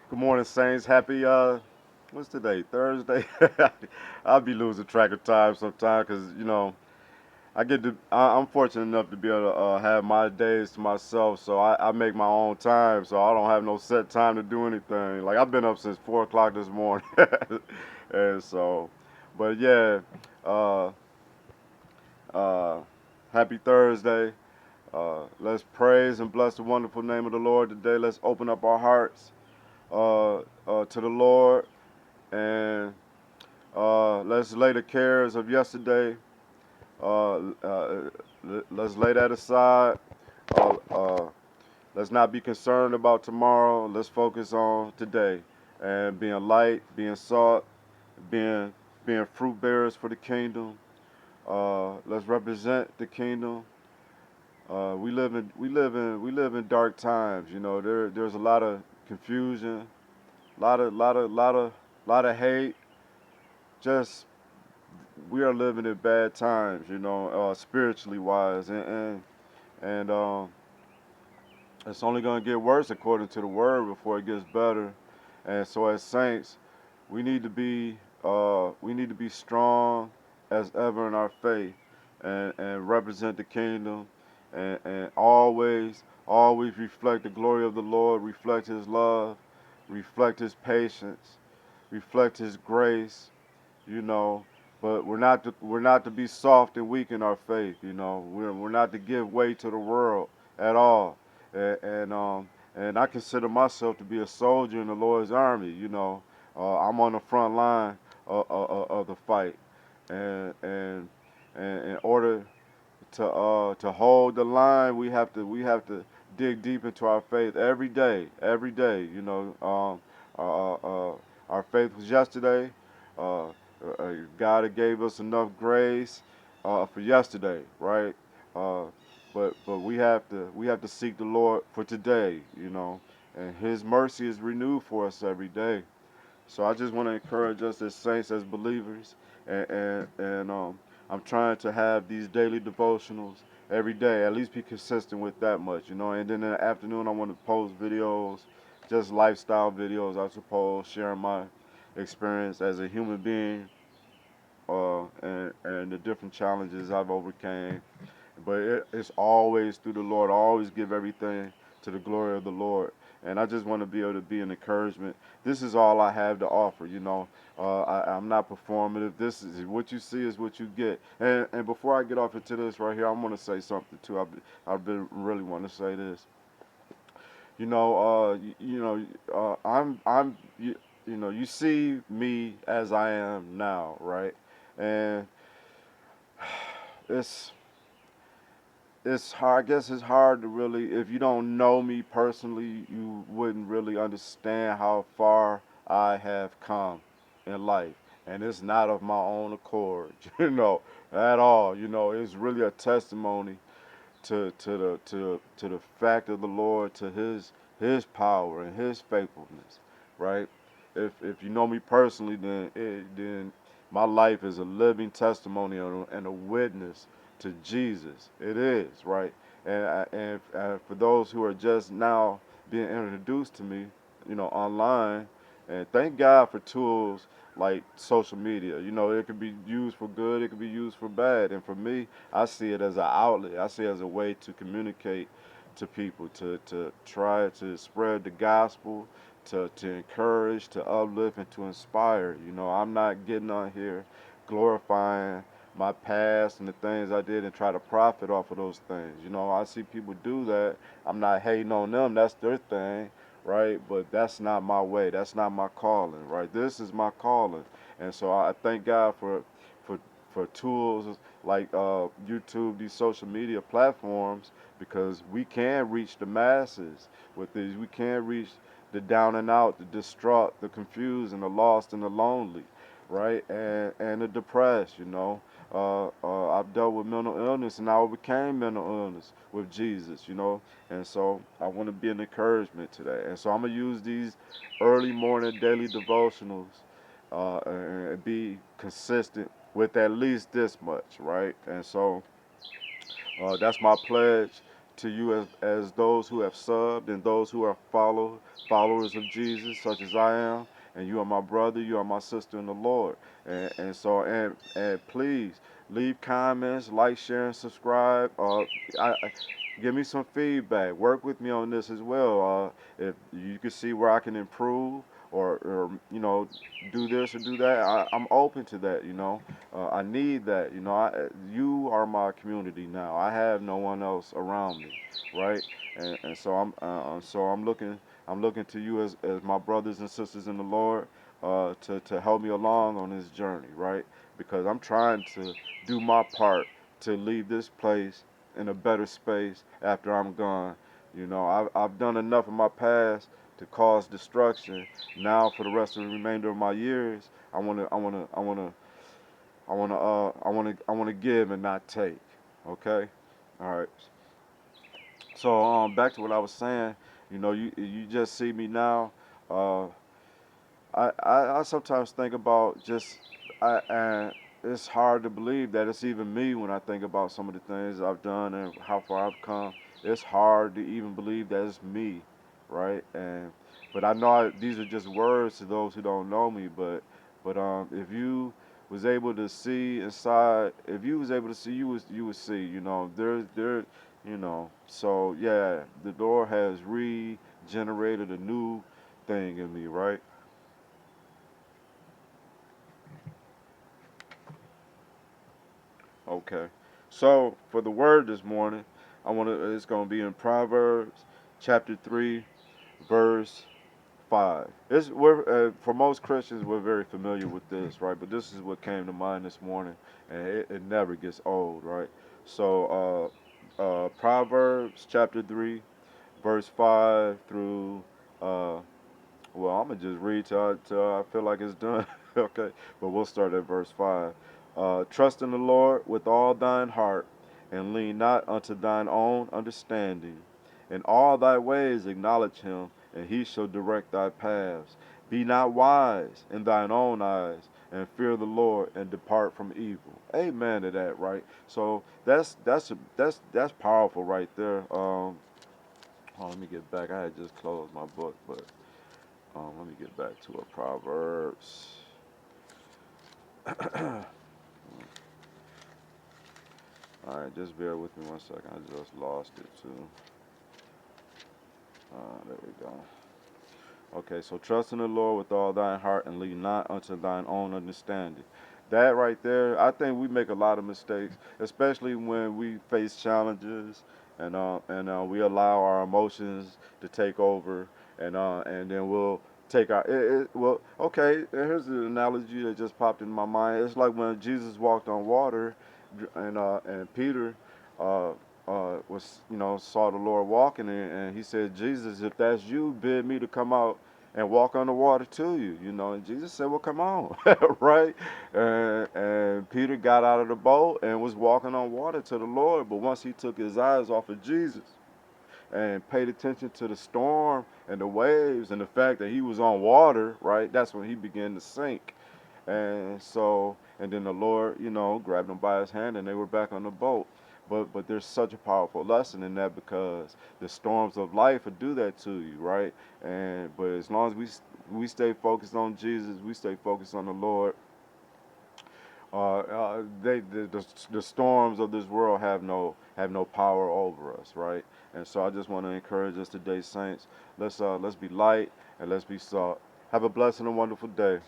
Good morning, Saints. Happy what's today? Thursday. I'll be losing track of time sometimes because I'm fortunate enough to be able to have my days to myself, so I make my own time, so I don't have no set time to do anything. Like I've been up since 4 o'clock this morning, and so, but yeah, uh, uh, happy Thursday. Let's praise and bless the wonderful name of the Lord today. Let's open up our hearts to the Lord and let's lay the cares of yesterday. Let's lay that aside. Uh, uh, let's not be concerned about tomorrow. Let's focus on today and being light, being salt, being being fruit bearers for the kingdom. Let's represent the kingdom. We live in dark times. There's a lot of confusion, lot of hate. Just we are living in bad times, spiritually wise, and it's only going to get worse according to the word before it gets better. And so, as saints, we need to be strong as ever in our faith, and represent the kingdom, and always reflect the glory of the Lord, reflect His love, reflect His patience, reflect His grace, you know. But we're not to be soft and weak in our faith. We're not to give way to the world at all. And I consider myself to be a soldier in the Lord's army. I'm on the front line of the fight, and in order to hold the line, we have to dig deep into our faith every day, every day. Uh, uh, our faith was yesterday. Uh, God gave us enough grace for yesterday, right? Uh, but we have to seek the Lord for today, and His mercy is renewed for us every day. So I just want to encourage us as saints, as believers, and I'm trying to have these daily devotionals every day. At least be consistent with that much. And then in the afternoon, I want to post videos, just lifestyle videos, I suppose, sharing my experience as a human being, and the different challenges I've overcame. But it's always through the Lord. I always give everything to the glory of the Lord. And I just want to be able to be an encouragement. This is all I have to offer. I'm not performative. This is what you see is what you get. And before I get off into this right here, I want to say something too. I've been really want to say this. You see me as I am now, right? And it's it's hard. I guess it's hard to really, if you don't know me personally, you wouldn't really understand how far I have come in life. And it's not of my own accord, at all. It's really a testimony to the fact of the Lord, to His power and His faithfulness, right? If you know me personally, then my life is a living testimony and a witness to Jesus. It is, right? And for those who are just now being introduced to me, online, and thank God for tools like social media. It could be used for good, it could be used for bad. And for me, I see it as an outlet. I see it as a way to communicate to people, to try to spread the gospel, to encourage, to uplift, and to inspire. I'm not getting on here glorifying my past and the things I did and try to profit off of those things. I see people do that. I'm not hating on them. That's their thing, right? But that's not my way. That's not my calling, right? This is my calling, and so I thank God for for tools like YouTube, these social media platforms, because we can reach the masses with these. We can reach the down and out, the distraught, the confused, and the lost and the lonely, right? And the depressed. I've dealt with mental illness and I overcame mental illness with Jesus. And so I want to be an encouragement today. And so I'm gonna use these early morning daily devotionals, and be consistent with at least this much, right? And so that's my pledge to you as those who have subbed and those who are followers of Jesus, such as I am. And you are my brother, you are my sister in the Lord. And please leave comments, like, share, and subscribe. Give me some feedback. Work with me on this as well. If you can see where I can improve, or do this or do that, I'm open to that. I need that. You are my community now. I have no one else around me, right? And I'm looking to you as my brothers and sisters in the Lord, to help me along on this journey, right? Because I'm trying to do my part to leave this place in a better space after I'm gone. I've done enough in my past to cause destruction. Now, for the rest of the remainder of my years, I wanna give and not take. Okay, all right. So back to what I was saying. You just see me now. Uh, I sometimes think about and it's hard to believe that it's even me when I think about some of the things I've done and how far I've come. It's hard to even believe that it's me, right? But I know these are just words to those who don't know me. But if you was able to see inside, if you was able to see, you would see. So yeah, the Lord has regenerated a new thing in me, right? Okay. So for the word this morning, it's gonna be in Proverbs chapter 3, verse 5. For most Christians, we're very familiar with this, right? But this is what came to mind this morning, and it never gets old, right? So Proverbs chapter 3, verse 5 through well, I'm gonna just read till I feel like it's done. Okay, but we'll start at verse 5. Trust in the Lord with all thine heart, and lean not unto thine own understanding. In all thy ways acknowledge him, and he shall direct thy paths. Be not wise in thine own eyes, and fear the Lord, and depart from evil. Amen to that, right? So that's powerful right there. Let me get back. I had just closed my book, but let me get back to a Proverbs. All right, just bear with me one second. I just lost it too. There we go. Okay, so trust in the Lord with all thine heart and lean not unto thine own understanding. That right there, I think we make a lot of mistakes, especially when we face challenges and we allow our emotions to take over, and then we'll take our well. Okay, here's the analogy that just popped in my mind. It's like when Jesus walked on water, and Peter uh, was saw the Lord walking, and he said, Jesus, if that's you, bid me to come out and walk on the water to you, and Jesus said, well, come on. Right? And Peter got out of the boat and was walking on water to the Lord, but once he took his eyes off of Jesus and paid attention to the storm and the waves and the fact that he was on water, right, that's when he began to sink. And then the Lord, grabbed him by his hand, and they were back on the boat. But there's such a powerful lesson in that, because the storms of life will do that to you, right? But as long as we stay focused on Jesus, we stay focused on the Lord. The storms of this world have no power over us, right? And so I just want to encourage us today, saints. Let's be light and let's be salt. Have a blessed and wonderful day.